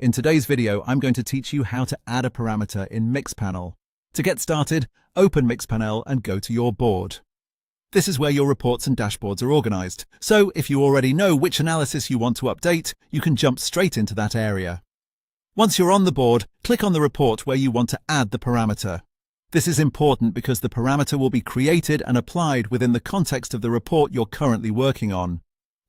In today's video, I'm going to teach you how to add a parameter in Mixpanel. To get started, open Mixpanel and go to your board. This is where your reports and dashboards are organized. So if you already know which analysis you want to update, you can jump straight into that area. Once you're on the board, click on the report where you want to add the parameter. This is important because the parameter will be created and applied within the context of the report you're currently working on.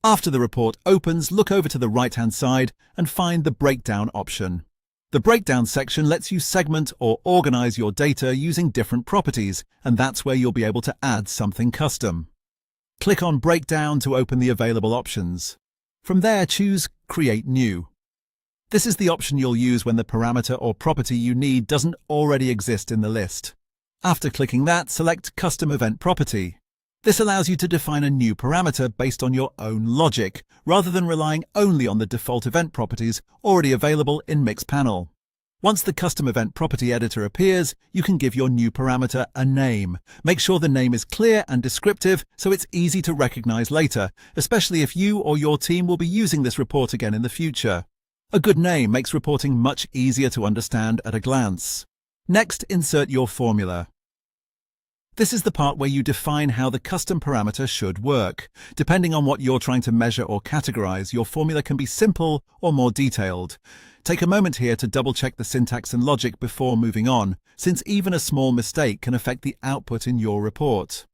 After the report opens, look over to the right-hand side and find the Breakdown option. The Breakdown section lets you segment or organize your data using different properties, and that's where you'll be able to add something custom. Click on Breakdown to open the available options. From there, choose Create New. This is the option you'll use when the parameter or property you need doesn't already exist in the list. After clicking that, select Custom Event Property. This allows you to define a new parameter based on your own logic, rather than relying only on the default event properties already available in Mixpanel. Once the Custom Event Property editor appears, you can give your new parameter a name. Make sure the name is clear and descriptive so it's easy to recognize later, especially if you or your team will be using this report again in the future. A good name makes reporting much easier to understand at a glance. Next, insert your formula. This is the part where you define how the custom parameter should work. Depending on what you're trying to measure or categorize, your formula can be simple or more detailed. Take a moment here to double-check the syntax and logic before moving on, since even a small mistake can affect the output in your report.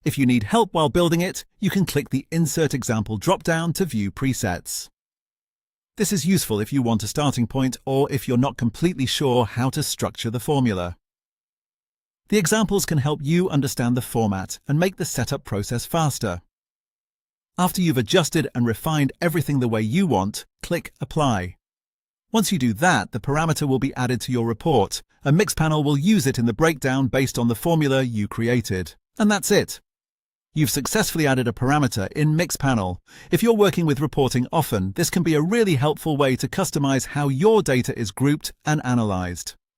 If you need help while building it, you can click the Insert Example drop-down to view presets. This is useful if you want a starting point or if you're not completely sure how to structure the formula. The examples can help you understand the format and make the setup process faster. After you've adjusted and refined everything the way you want, click Apply. Once you do that, the parameter will be added to your report, and Mixpanel will use it in the breakdown based on the formula you created. And that's it. You've successfully added a parameter in Mixpanel. If you're working with reporting often, this can be a really helpful way to customize how your data is grouped and analyzed.